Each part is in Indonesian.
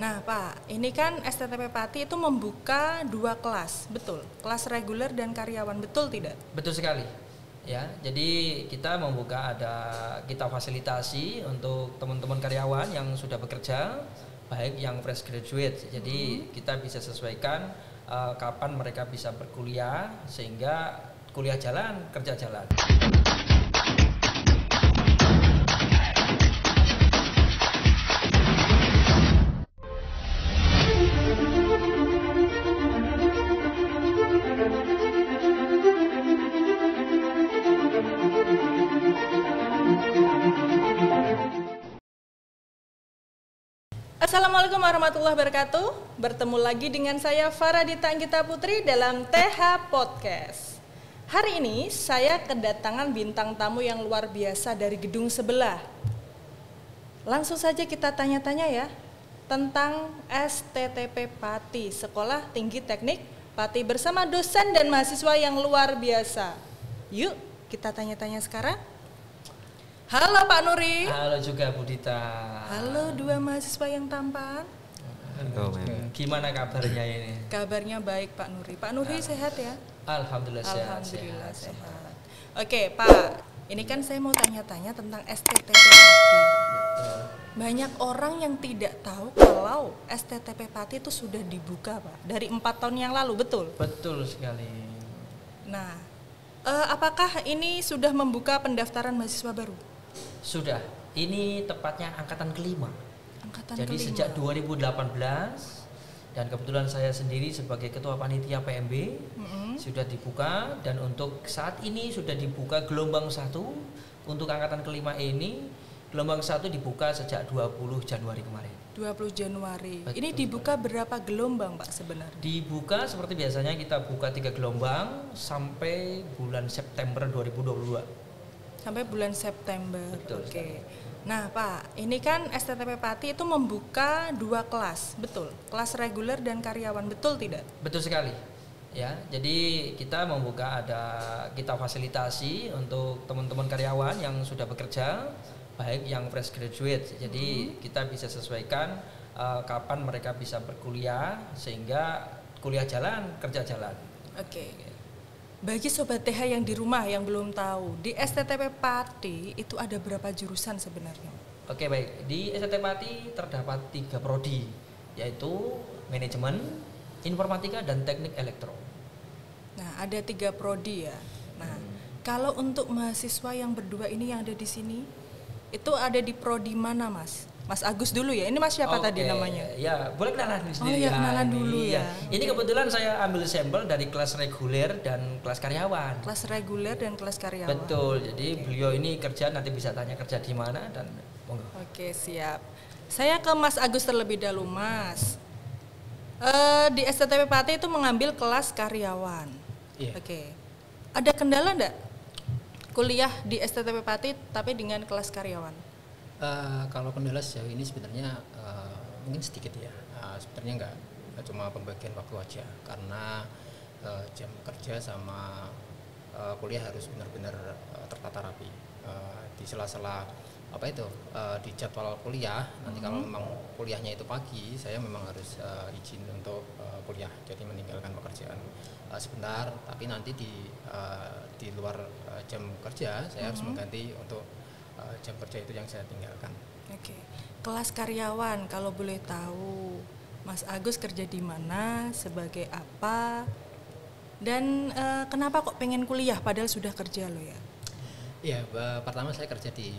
Nah Pak, ini kan STTP Pati itu membuka 2 kelas, betul? Kelas reguler dan karyawan, betul tidak? Betul sekali. Ya, jadi kita kita fasilitasi untuk teman-teman karyawan yang sudah bekerja, baik yang fresh graduate. Jadi kita bisa sesuaikan kapan mereka bisa berkuliah sehingga kuliah jalan, kerja jalan. Assalamualaikum warahmatullahi wabarakatuh. Bertemu lagi dengan saya Faradita Anggita Putri dalam TH Podcast. Hari ini saya kedatangan bintang tamu yang luar biasa dari gedung sebelah. Langsung saja kita tanya-tanya ya tentang STTP Pati, Sekolah Tinggi Teknik Pati, bersama dosen dan mahasiswa yang luar biasa. Yuk kita tanya-tanya sekarang. Halo Pak Nuri. Halo juga Bu Dita. Halo dua mahasiswa yang tampan. Gimana kabarnya ini? Kabarnya baik Pak Nuri. Pak Nuri sehat ya? Alhamdulillah sehat. Alhamdulillah sehat. Oke Pak, ini kan saya mau tanya-tanya tentang STTP Pati. Banyak orang yang tidak tahu kalau STTP Pati itu sudah dibuka Pak, dari 4 tahun yang lalu, betul? Betul sekali. Nah, apakah ini sudah membuka pendaftaran mahasiswa baru? Sudah, ini tepatnya angkatan kelima. Jadi sejak 2018, dan kebetulan saya sendiri sebagai ketua panitia PMB sudah dibuka, dan untuk saat ini sudah dibuka gelombang 1 untuk angkatan kelima ini. Gelombang 1 dibuka sejak 20 Januari kemarin. 20 Januari. Betul. Ini dibuka berapa gelombang Pak sebenarnya? Dibuka seperti biasanya, kita buka 3 gelombang sampai bulan September 2022. Sampai bulan September. Betul. Oke. Nah Pak, ini kan STTP Pati itu membuka 2 kelas, betul? Kelas reguler dan karyawan, betul tidak? Betul sekali. Ya, jadi kita kita fasilitasi untuk teman-teman karyawan yang sudah bekerja, baik yang fresh graduate. Jadi kita bisa sesuaikan kapan mereka bisa berkuliah sehingga kuliah jalan, kerja jalan. Oke. Bagi Sobat TH yang di rumah yang belum tahu, di STTP Pati itu ada berapa jurusan sebenarnya? Oke, baik. Di STTP Pati terdapat 3 prodi, yaitu manajemen, informatika, dan teknik elektro. Nah, ada 3 prodi ya. Nah, kalau untuk mahasiswa yang berdua ini yang ada di sini, itu ada di prodi mana Mas? Mas Agus dulu ya. Ini Mas siapa tadi namanya? Ya, boleh kenalan sendiri. Oh ya, kenalan dulu ya. Ini kebetulan saya ambil sampel dari kelas reguler dan kelas karyawan. Kelas reguler dan kelas karyawan. Betul. Jadi beliau ini kerja, nanti bisa tanya kerja di mana dan monggo. Oke, siap. Saya ke Mas Agus terlebih dahulu, Mas. Di STTP Pati itu mengambil kelas karyawan. Iya. Oke. Ada kendala enggak kuliah di STTP Pati tapi dengan kelas karyawan? Kalau kendala sejauh ini sebenarnya mungkin sedikit ya. Sebenarnya nggak cuma pembagian waktu aja, karena jam kerja sama kuliah harus benar-benar tertata rapi. Di sela-sela di jadwal kuliah, nanti kalau memang kuliahnya itu pagi, saya memang harus izin untuk kuliah, jadi meninggalkan pekerjaan sebentar, tapi nanti di luar jam kerja saya harus mengganti untuk jam kerja itu yang saya tinggalkan. Oke. Kelas karyawan, kalau boleh tahu Mas Agus kerja di mana, sebagai apa, dan kenapa kok pengen kuliah padahal sudah kerja lo ya? Iya, pertama saya kerja di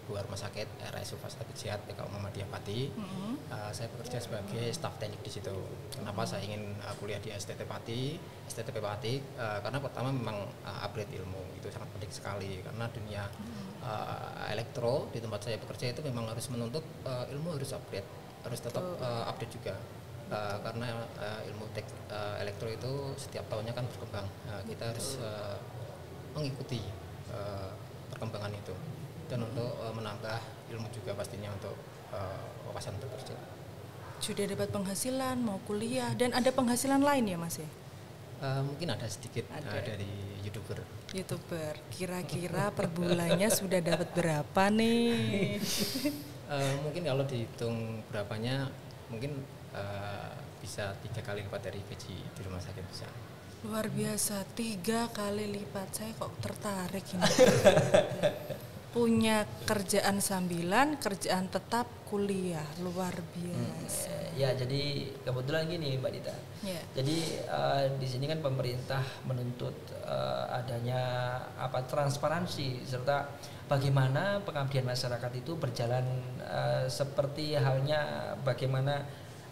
sebuah rumah sakit RSU Fasilitas Sehat PK Muhammadiyah Pati. Saya bekerja sebagai staf teknik di situ. Kenapa saya ingin kuliah di STTP Pati? Karena pertama memang upgrade ilmu itu sangat penting sekali, karena dunia elektro di tempat saya bekerja itu memang harus menuntut ilmu harus upgrade, harus tetap update juga. Karena ilmu elektro itu setiap tahunnya kan berkembang. Kita harus mengikuti perkembangan itu, dan untuk menambah ilmu juga pastinya untuk wawasan bekerja. Sudah dapat penghasilan, mau kuliah, dan ada penghasilan lain ya Mas ya? Mungkin ada sedikit dari YouTuber. Kira-kira per bulannya sudah dapat berapa nih? Mungkin kalau dihitung berapanya, mungkin bisa 3 kali lipat dari gaji di rumah sakit bisa. Luar biasa, 3 kali lipat. Saya kok tertarik ini. Punya kerjaan sambilan, kerjaan tetap, kuliah, luar biasa. Ya, jadi kebetulan gini Mbak Dita. Ya. Jadi di sini kan pemerintah menuntut adanya transparansi serta bagaimana pengabdian masyarakat itu berjalan seperti halnya bagaimana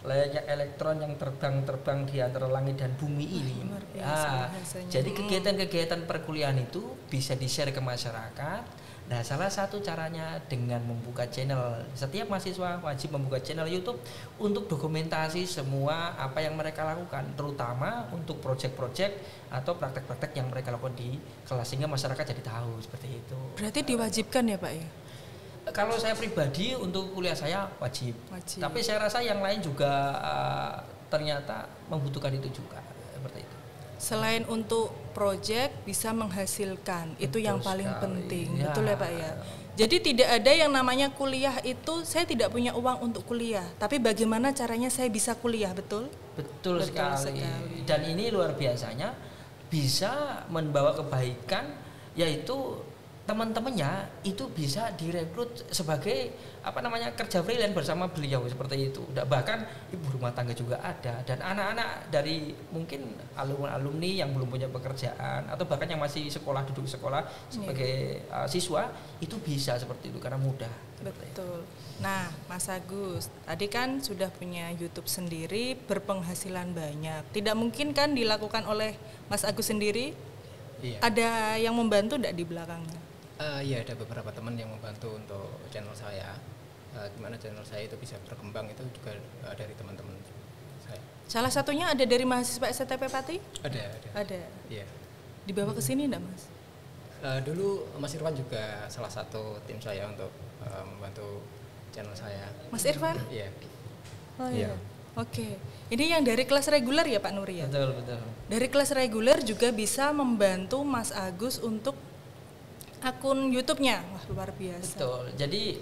layaknya elektron yang terbang di antara langit dan bumi ini. Luar biasa Jadi kegiatan-kegiatan perkuliahan itu bisa di-share ke masyarakat. Nah, salah satu caranya dengan membuka channel. Setiap mahasiswa wajib membuka channel YouTube untuk dokumentasi semua apa yang mereka lakukan, terutama untuk proyek-proyek atau praktek-praktek yang mereka lakukan di kelas sehingga masyarakat jadi tahu seperti itu. Berarti diwajibkan ya Pak ya? Kalau saya pribadi untuk kuliah saya wajib. Tapi saya rasa yang lain juga ternyata membutuhkan itu juga seperti itu. Selain untuk proyek bisa menghasilkan, itu yang paling penting, ya. Betul ya Pak ya. Jadi tidak ada yang namanya kuliah itu saya tidak punya uang untuk kuliah, tapi bagaimana caranya saya bisa kuliah, betul? Betul sekali. Dan ini luar biasanya bisa membawa kebaikan, yaitu teman-temannya itu bisa direkrut sebagai kerja freelance bersama beliau seperti itu. Bahkan ibu rumah tangga juga ada, dan anak-anak dari mungkin alumni yang belum punya pekerjaan atau bahkan yang masih duduk sekolah sebagai siswa itu bisa seperti itu karena mudah. Betul. Nah, Mas Agus, tadi kan sudah punya YouTube sendiri, berpenghasilan banyak. Tidak mungkin kan dilakukan oleh Mas Agus sendiri? Iya. Ada yang membantu enggak di belakangnya? Iya, ada beberapa teman yang membantu untuk channel saya. Gimana channel saya itu bisa berkembang itu juga dari teman-teman saya. Salah satunya ada dari mahasiswa STP Pati? Ada. Iya. Dibawa ke sini enggak, Mas? Dulu Mas Irfan juga salah satu tim saya untuk membantu channel saya. Mas Irfan? Iya. Oh iya. Oke. Ini yang dari kelas reguler ya Pak Nuri ya? Betul. Dari kelas reguler juga bisa membantu Mas Agus untuk akun YouTube-nya. Wah, luar biasa. Betul. Jadi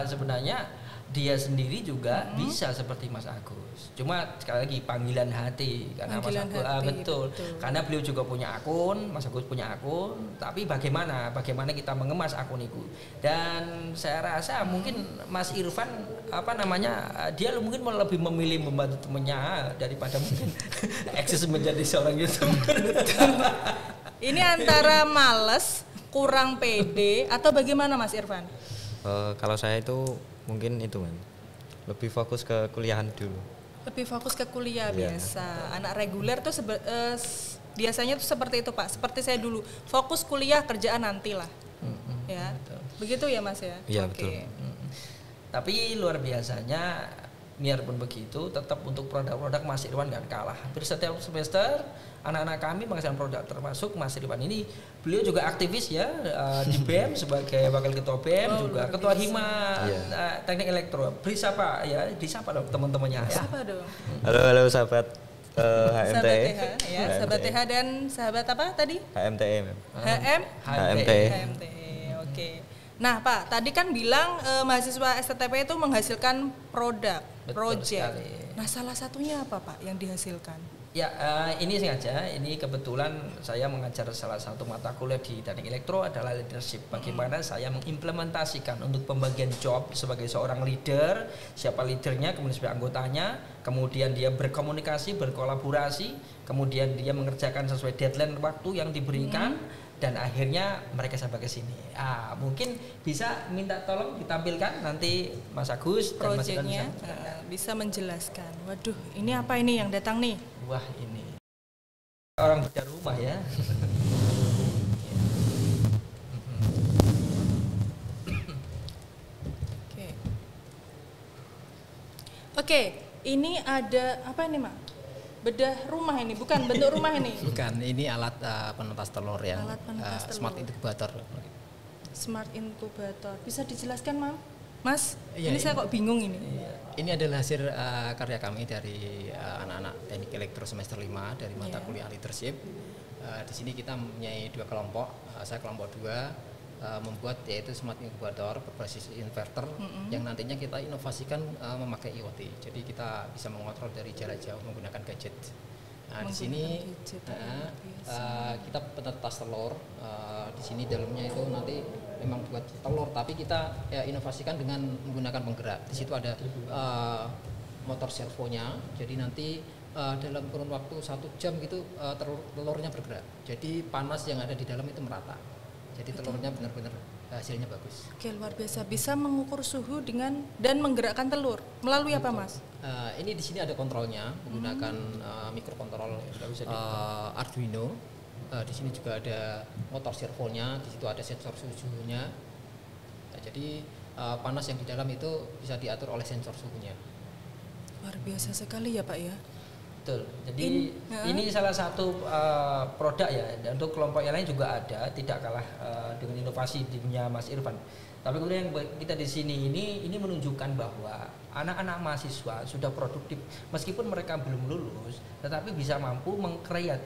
sebenarnya dia sendiri juga bisa seperti Mas Agus. Cuma sekali lagi panggilan hati karena panggilan Mas Agus betul. Karena beliau juga punya akun, Mas Agus punya akun, tapi bagaimana kita mengemas akun itu. Dan saya rasa mungkin Mas Irfan dia mungkin lebih memilih membantu temannya daripada mungkin eksis menjadi seorang YouTuber. Ini antara males, kurang pede atau bagaimana Mas Irfan? Kalau saya itu mungkin itu kan lebih fokus ke kuliahan dulu. Lebih fokus ke kuliah biasa. Anak reguler tuh biasanya tuh seperti itu Pak. Seperti saya dulu, fokus kuliah, kerjaan nantilah. Ya. Betul. Begitu ya Mas ya? Iya, betul. Tapi luar biasanya biarpun begitu tetap untuk produk-produk Mas Irwan nggak kalah. Hampir setiap semester anak-anak kami menghasilkan produk, termasuk Mas Irwan ini. Beliau juga aktivis ya di BEM sebagai wakil ketua BEM, juga ketua Hima Teknik Elektro. Disapa dong teman-temannya. Siapa dong? Halo sahabat HMT. Sahabat TH ya, sahabat TH dan sahabat apa tadi? HMTE. HMT. Oke. Nah Pak, tadi kan bilang mahasiswa STTP itu menghasilkan produk, project. Nah salah satunya apa Pak yang dihasilkan? Ya ini sengaja, ini kebetulan saya mengajar salah satu mata kuliah di Teknik Elektro adalah leadership. Bagaimana saya mengimplementasikan untuk pembagian job sebagai seorang leader, siapa leadernya, kemudian siapa anggotanya, kemudian dia berkomunikasi, berkolaborasi, kemudian dia mengerjakan sesuai deadline waktu yang diberikan. Dan akhirnya mereka sampai ke sini. Mungkin bisa minta tolong ditampilkan nanti Mas Agus dan Mas Irwan bisa menjelaskan. Waduh, ini apa ini yang datang nih? Wah, ini orang bedah rumah ya. Oke, ini ada apa ini, Mak? Bedah rumah ini, bukan bentuk rumah ini? Bukan, ini alat penetas telur ya. Alat penetas telur. Smart incubator. Smart incubator. Bisa dijelaskan, Mas? Iya, ini saya kok bingung ini. Ini adalah hasil karya kami dari anak-anak Teknik Elektro semester 5 dari mata kuliah leadership. Di sini kita mempunyai 2 kelompok. Saya kelompok 2 membuat yaitu smart incubator berbasis inverter yang nantinya kita inovasikan memakai IoT. Jadi kita bisa mengontrol dari jarak jauh menggunakan gadget. Nah, di sini kita penetas telur. Di sini dalamnya itu nanti memang buat telur, tapi kita inovasikan dengan menggunakan penggerak. Di situ ada motor servonya. Jadi nanti dalam kurun waktu 1 jam gitu telurnya bergerak. Jadi panas yang ada di dalam itu merata. Jadi telurnya benar-benar hasilnya bagus. Oke, luar biasa. Bisa mengukur suhu dengan dan menggerakkan telur melalui apa, Mas? Ini di sini ada kontrolnya menggunakan mikrokontrol Arduino. Di sini juga ada motor servonya. Di situ ada sensor suhunya. Nah, jadi panas yang di dalam itu bisa diatur oleh sensor suhunya. Luar biasa sekali ya, Pak ya. Betul. Jadi ini salah satu produk ya. Dan untuk kelompok yang lain juga ada, tidak kalah dengan inovasi di punya Mas Irfan. Tapi kemudian yang kita di sini ini menunjukkan bahwa anak-anak mahasiswa sudah produktif meskipun mereka belum lulus, tetapi bisa mampu mengkreat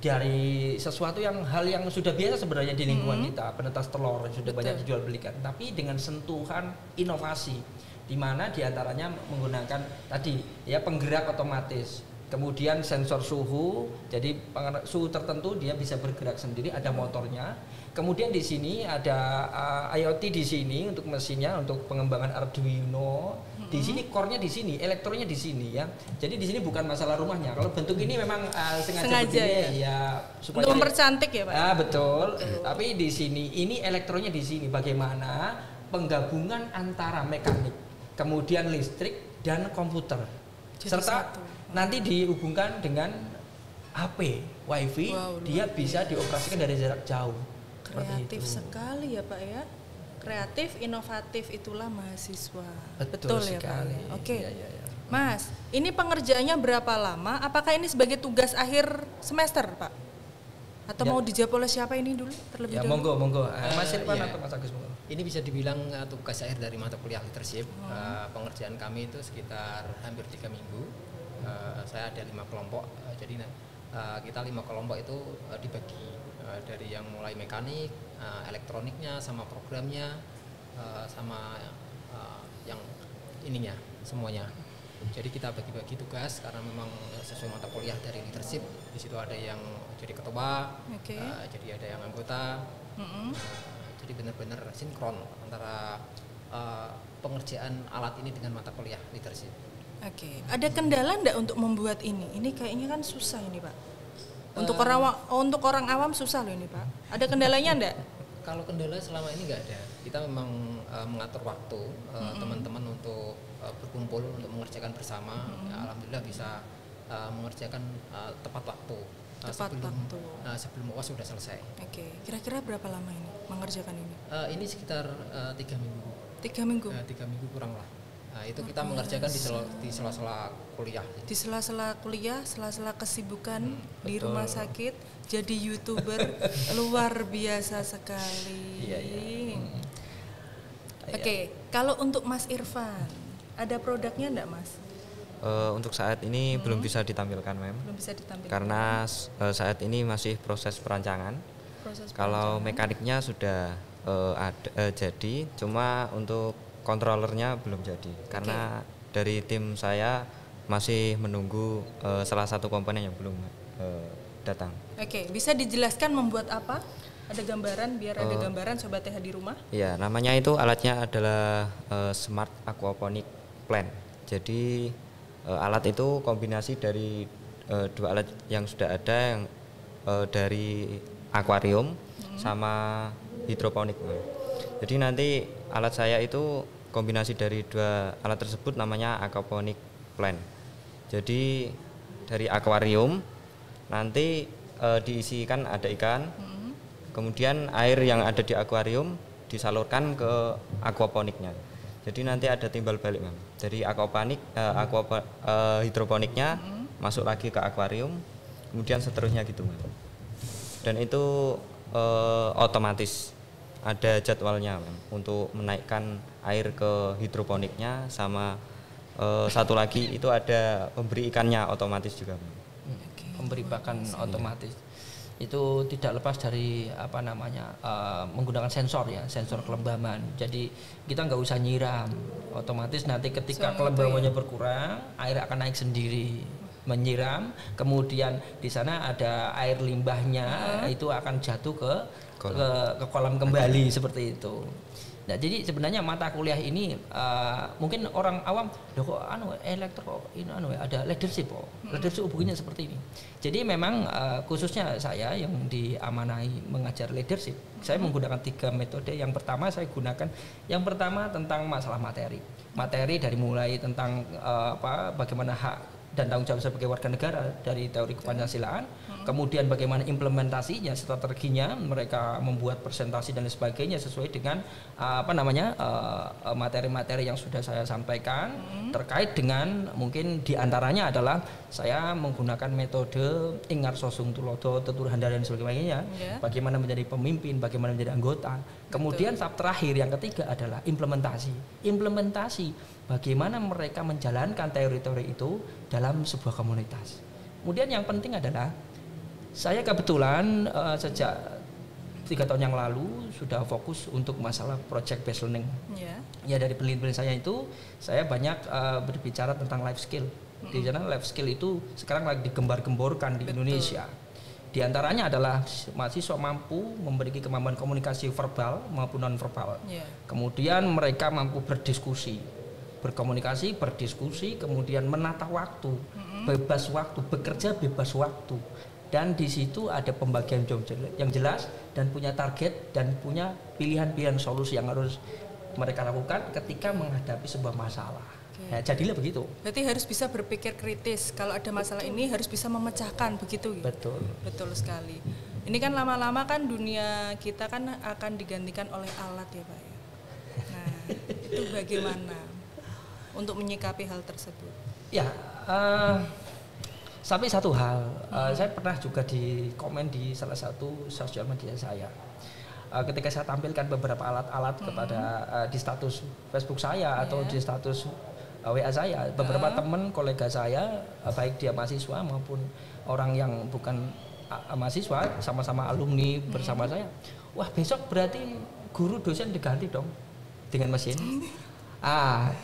dari sesuatu hal yang sudah biasa sebenarnya di lingkungan kita, penetas telur sudah banyak dijual belikan, tapi dengan sentuhan inovasi, di mana diantaranya menggunakan tadi ya penggerak otomatis. Kemudian sensor suhu, jadi suhu tertentu dia bisa bergerak sendiri, ada motornya. Kemudian di sini ada IoT di sini untuk mesinnya, untuk pengembangan Arduino. Di sini core-nya di sini, elektronya di sini ya. Jadi di sini bukan masalah rumahnya. Kalau bentuk ini memang sengaja begini ya supaya untuk mempercantik ya, Pak. Betul. Tapi di sini ini elektronya di sini. Bagaimana penggabungan antara mekanik, kemudian listrik dan komputer. Jadi Serta satu. Nanti dihubungkan dengan HP, WiFi, dia bisa dioperasikan dari jarak jauh. Kreatif sekali ya, Pak ya. Kreatif, inovatif, itulah mahasiswa. Betul ya, sekali. Pak. Oke. Ya. Mas, ini pengerjaannya berapa lama? Apakah ini sebagai tugas akhir semester, Pak? Atau mau dijawab oleh siapa ini dulu terlebih dahulu? Monggo. Mas Irfan atau Mas Agus, monggo. Ini bisa dibilang tugas akhir dari mata kuliah leadership. Pengerjaan kami itu sekitar hampir 3 minggu. Saya ada 5 kelompok, jadi kita 5 kelompok itu dibagi dari yang mulai mekanik, elektroniknya, sama programnya, sama yang ininya semuanya. Jadi kita bagi-bagi tugas karena memang sesuai mata kuliah dari leadership. Di situ ada yang jadi ketua, jadi ada yang anggota. Jadi benar-benar sinkron antara pengerjaan alat ini dengan mata kuliah leadership. Oke, ada kendala enggak untuk membuat ini? Ini kayaknya kan susah ini, Pak. Untuk orang awam susah loh ini, Pak. Ada kendalanya enggak? Kalau kendala selama ini enggak ada. Kita memang mengatur waktu teman-teman untuk berkumpul untuk mengerjakan bersama. Ya, alhamdulillah bisa mengerjakan tepat waktu. Sebelum UAS sudah selesai. Oke, kira-kira berapa lama ini mengerjakan ini? Ini sekitar 3 minggu. 3 minggu? 3 minggu kurang lah. Nah, itu kita mengerjakan di sela-sela kuliah. Di sela-sela kuliah, sela-sela kesibukan di rumah sakit, jadi YouTuber luar biasa sekali. Oke, kalau untuk Mas Irfan, ada produknya enggak, Mas? Untuk saat ini belum bisa ditampilkan, Mem. Belum bisa ditampilkan. Karena saat ini masih proses perancangan. Kalau mekaniknya sudah jadi, cuma untuk kontrolernya belum jadi karena dari tim saya masih menunggu salah satu komponen yang belum datang. Oke, bisa dijelaskan membuat apa? Ada gambaran biar ada gambaran Sobat TH di rumah? Iya, namanya itu alatnya adalah Smart Aquaponic Plant. Jadi alat itu kombinasi dari 2 alat yang sudah ada, yang dari akuarium sama hidroponik. Jadi nanti alat saya itu kombinasi dari 2 alat tersebut namanya aquaponic plant. Jadi dari akuarium nanti diisikan ada ikan, kemudian air yang ada di akuarium disalurkan ke aquaponiknya. Jadi nanti ada timbal balik, Mam. Dari hidroponiknya masuk lagi ke akuarium, kemudian seterusnya gitu, Mam. Dan itu otomatis ada jadwalnya, Mam, untuk menaikkan air ke hidroponiknya, sama satu lagi itu ada pemberi ikannya otomatis juga, Mam. Pemberi pakan otomatis. itu tidak lepas dari menggunakan sensor ya, sensor kelembaban. Jadi kita nggak usah nyiram, otomatis nanti ketika kelembabannya berkurang, air akan naik sendiri. Menyiram, kemudian di sana ada air limbahnya, itu akan jatuh ke kolam kembali seperti itu. Nah, jadi sebenarnya mata kuliah ini mungkin orang awam, kok elektro ini ada leadership kok. Leadership hubungannya seperti ini. Jadi memang khususnya saya yang diamanahi mengajar leadership, saya menggunakan 3 metode. Yang pertama saya gunakan tentang masalah materi. Materi dari mulai tentang bagaimana hak dan tanggung jawab sebagai warga negara dari teori kepancasilaan, kemudian bagaimana implementasinya, strateginya, mereka membuat presentasi dan sebagainya sesuai dengan materi-materi yang sudah saya sampaikan, terkait dengan mungkin diantaranya adalah saya menggunakan metode Ingar Sosung Tulodo, Tutur Handara dan sebagainya, bagaimana menjadi pemimpin, bagaimana menjadi anggota. Kemudian tahap terakhir yang ketiga adalah implementasi bagaimana mereka menjalankan teori-teori itu dalam sebuah komunitas. Kemudian yang penting adalah saya kebetulan sejak 3 tahun yang lalu sudah fokus untuk masalah project based learning. Ya dari penelitian saya itu saya banyak berbicara tentang life skill. Di sana life skill itu sekarang lagi digembar-gemborkan di Indonesia. Di antaranya adalah mahasiswa mampu memiliki kemampuan komunikasi verbal maupun non verbal. Kemudian mereka mampu berdiskusi, berkomunikasi, berdiskusi, kemudian menata waktu, bebas waktu, bekerja bebas waktu. Dan di situ ada pembagian job yang jelas dan punya target dan punya pilihan-pilihan solusi yang harus mereka lakukan ketika menghadapi sebuah masalah. Nah, jadilah begitu. Berarti harus bisa berpikir kritis. Kalau ada masalah ini harus bisa memecahkan, begitu. Betul. Betul sekali. Ini kan lama-lama kan dunia kita kan akan digantikan oleh alat ya Pak. Nah, itu bagaimana untuk menyikapi hal tersebut? Ya, sampai satu hal, saya pernah juga di komen di salah satu sosial media saya. Ketika saya tampilkan beberapa alat-alat kepada di status Facebook saya atau di status WA saya, beberapa teman kolega saya, baik dia mahasiswa maupun orang yang bukan mahasiswa, sama-sama alumni bersama saya. Wah, besok berarti guru dosen diganti dong dengan mesin.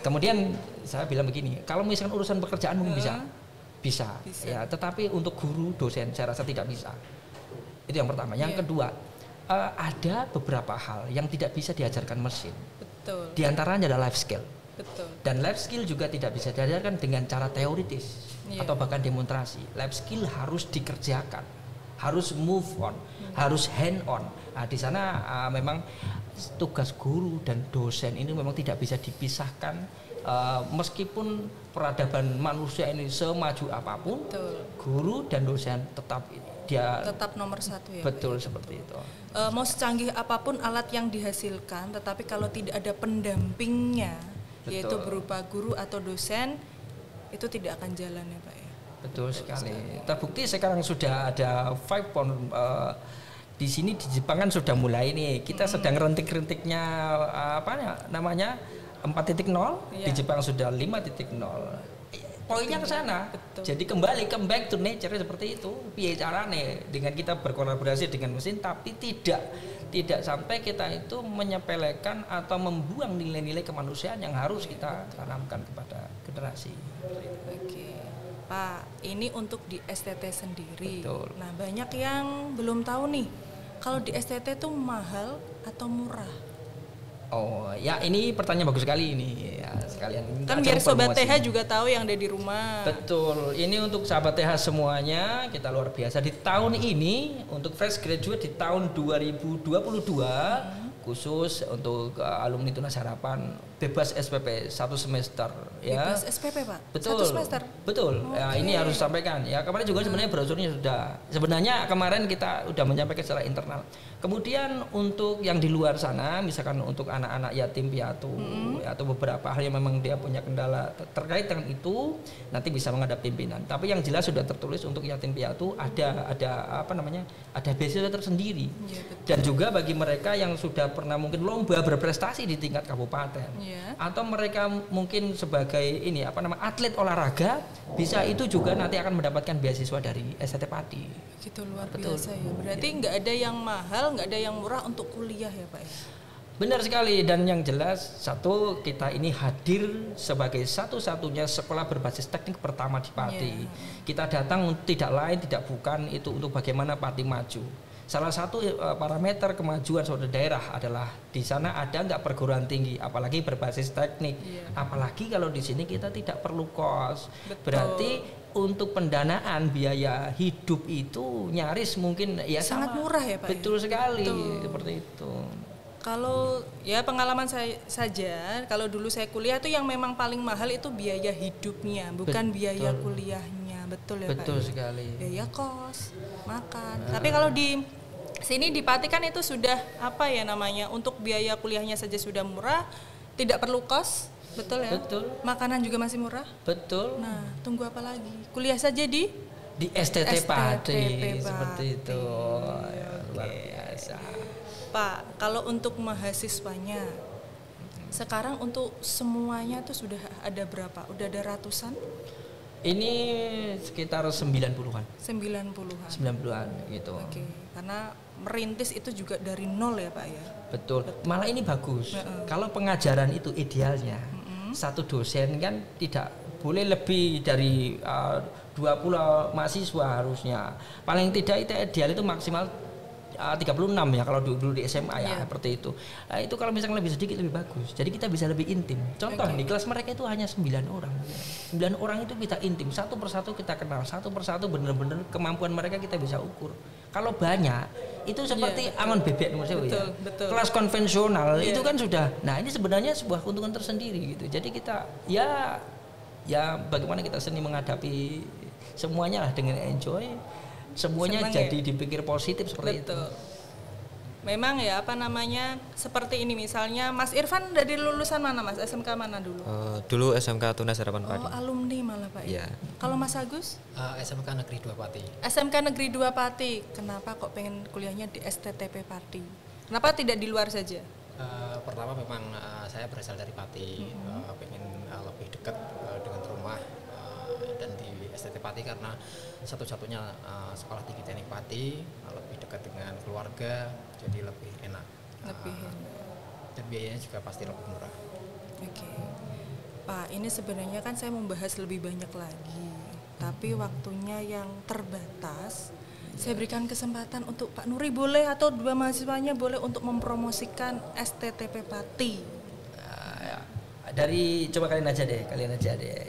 Kemudian saya bilang begini, kalau misalkan urusan pekerjaan mungkin bisa. Ya, tetapi untuk guru dosen saya rasa tidak bisa. Itu yang pertama. Yang kedua, ada beberapa hal yang tidak bisa diajarkan mesin. Betul. Di antaranya adalah life skill. Betul. Dan life skill juga tidak bisa diajarkan dengan cara teoritis atau bahkan demonstrasi. Life skill harus dikerjakan, harus move on, harus hand on. Nah, di sana memang tugas guru dan dosen ini memang tidak bisa dipisahkan. Meskipun peradaban manusia ini semaju apapun, guru dan dosen tetap nomor 1 ya. Betul, seperti itu. Mau secanggih apapun alat yang dihasilkan, tetapi kalau tidak ada pendampingnya, yaitu berupa guru atau dosen, itu tidak akan jalan ya Pak ya. Betul sekali. Terbukti sekarang sudah ada 5 di sini di Jepang kan sudah mulai nih. Kita sedang rentik-rentiknya 4.0, di Jepang sudah 5.0. Poinnya ke sana. Jadi kembali ke back to nature seperti itu. Piye carane dengan kita berkolaborasi dengan mesin, tapi tidak sampai kita itu menyepelekan atau membuang nilai-nilai kemanusiaan yang harus kita tanamkan kepada generasi. Oke. Pak, ini untuk di STT sendiri. Betul. Nah, banyak yang belum tahu nih, kalau di STT itu mahal atau murah? Oh, ya ini pertanyaan bagus sekali ini. Ya, sekalian. Kan biar Sobat TH juga tahu yang ada di rumah. Betul. Ini untuk sahabat TH semuanya, kita luar biasa di tahun ini untuk fresh graduate di tahun 2022 khusus untuk alumni Tunas Harapan bebas SPP 1 semester ya. Bebas SPP Pak? Betul. 1 semester? Betul. Ya, ini harus disampaikan. Ya, kemarin juga sebenarnya brosurnya sudah. Sebenarnya kemarin kita sudah menyampaikan secara internal. Kemudian untuk yang di luar sana, misalkan untuk anak-anak yatim piatu atau beberapa hal yang memang dia punya kendala terkait dengan itu, nanti bisa menghadap pimpinan. Tapi yang jelas sudah tertulis untuk yatim piatu ada beasiswa tersendiri. Ya, dan juga bagi mereka yang sudah pernah mungkin lomba berprestasi di tingkat kabupaten. Ya. atau mereka mungkin sebagai atlet olahraga, bisa itu juga nanti akan mendapatkan beasiswa dari STT Pati. Gitu, luar biasa ya. Berarti nggak ada yang mahal, nggak ada yang murah untuk kuliah ya Pak ya? Benar sekali, dan yang jelas satu, kita ini hadir sebagai satu-satunya sekolah berbasis teknik pertama di Pati. Kita datang tidak lain tidak bukan itu untuk bagaimana Pati maju. Salah satu parameter kemajuan suatu daerah adalah di sana ada nggak perguruan tinggi, apalagi berbasis teknik. Apalagi kalau di sini kita tidak perlu kos. Betul. Berarti untuk pendanaan biaya hidup itu nyaris mungkin ya sangat sama. Murah ya Pak. Betul sekali, betul. Seperti itu. Kalau ya pengalaman saya saja, kalau dulu saya kuliah itu yang memang paling mahal itu biaya hidupnya, bukan biaya kuliahnya. Betul ya Pak? Betul sekali. Biaya kos, makan. Tapi kalau di sini di Pati kan itu sudah untuk biaya kuliahnya saja sudah murah, tidak perlu kos, betul ya? Betul. Makanan juga masih murah. Betul. Nah, tunggu apa lagi? Kuliah saja di STT Pati, Pati. seperti itu. Luar biasa. Pak, kalau untuk mahasiswanya sekarang untuk semuanya tuh sudah ada berapa? Udah ada ratusan? Ini sekitar 90-an. 90-an. 90-an gitu. Oke, karena merintis itu juga dari nol ya Pak ya. Betul. Malah ini bagus. Kalau pengajaran itu idealnya satu dosen kan tidak boleh lebih dari 20 mahasiswa harusnya. Paling tidak itu ideal itu maksimal 36 ya kalau dulu di SMA ya seperti itu. Nah, itu kalau misalnya lebih sedikit lebih bagus. Jadi kita bisa lebih intim. Contoh di kelas mereka itu hanya 9 orang. 9 orang itu kita intim, satu persatu kita kenal, satu persatu benar-benar kemampuan mereka kita bisa ukur. Kalau banyak itu seperti angon bebek maksudnya ya. Kelas konvensional itu kan sudah. Nah, ini sebenarnya sebuah keuntungan tersendiri gitu. Jadi kita ya bagaimana kita seni menghadapi semuanya lah dengan enjoy. Semuanya jadi dipikir positif seperti itu. Memang ya seperti ini misalnya Mas Irfan dari lulusan mana Mas? SMK mana dulu? Dulu SMK Tunas Harapan Pati. Oh, alumni malah Pak ya. Kalau Mas Agus? SMK Negeri 2 Pati. SMK Negeri 2 Pati. Kenapa kok pengen kuliahnya di STTP Pati? Kenapa tidak di luar saja? Pertama memang saya berasal dari Pati, pengen lebih dekat dengan rumah dan di STT Pati karena satu-satunya sekolah tinggi teknik Pati, lebih dekat dengan keluarga, jadi lebih enak. Dan biayanya juga pasti lebih murah. Oke. Pak, ini sebenarnya kan saya membahas lebih banyak lagi, tapi waktunya yang terbatas. Saya berikan kesempatan untuk Pak Nuri boleh atau dua mahasiswanya boleh untuk mempromosikan STTP Pati. Dari coba kalian aja deh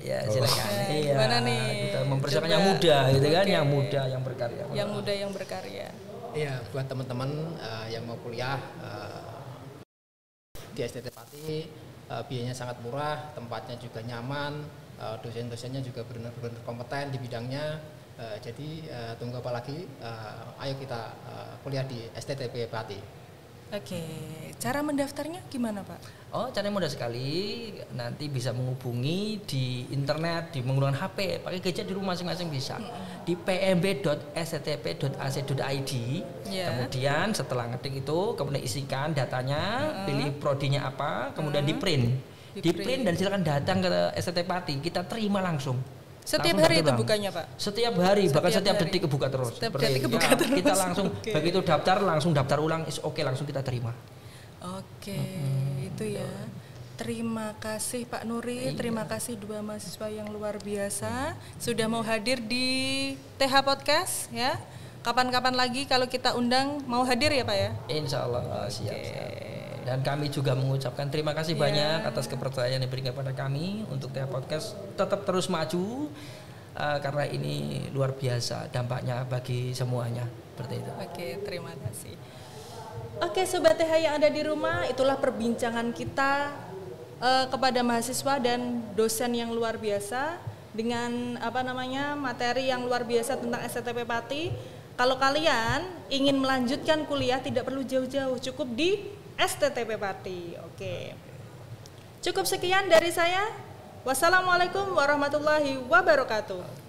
ya silakan. Iya, gimana nih? Kita mempersiapkan yang muda gitu kan, yang muda yang berkarya. Yang muda yang berkarya. Iya, buat teman-teman yang mau kuliah di STT Pati, biayanya sangat murah, tempatnya juga nyaman, dosen-dosennya juga benar-benar kompeten di bidangnya. Jadi tunggu apa lagi? Ayo kita kuliah di STTP Pati. Oke, cara mendaftarnya gimana Pak? Oh, caranya mudah sekali. Nanti bisa menghubungi di internet, di menggunakan HP, pakai gadget di rumah masing-masing bisa. Di pmb.sttp.ac.id. Kemudian setelah ngetik itu, kemudian isikan datanya, pilih prodinya apa, kemudian di print dan silakan datang ke STT Pati. Kita terima langsung. Setiap hari itu bukanya Pak? Setiap hari, bahkan setiap detik kebuka terus. Setiap detik kebuka terus. Kita langsung begitu daftar langsung daftar ulang, langsung kita terima. Oke, itu ya. Terima kasih Pak Nuri, terima kasih dua mahasiswa yang luar biasa sudah mau hadir di TH Podcast ya. Kapan-kapan lagi kalau kita undang mau hadir ya Pak ya? Insya Allah siap. Dan kami juga mengucapkan terima kasih banyak atas kepercayaan yang diberikan pada kami untuk TH Podcast tetap terus maju karena ini luar biasa dampaknya bagi semuanya seperti itu. Oke, terima kasih. Oke, Sobat TH yang ada di rumah, itulah perbincangan kita kepada mahasiswa dan dosen yang luar biasa dengan materi yang luar biasa tentang STTP Pati. Kalau kalian ingin melanjutkan kuliah tidak perlu jauh-jauh, cukup di STTP Pati. Oke. Cukup sekian dari saya. Wassalamualaikum warahmatullahi wabarakatuh.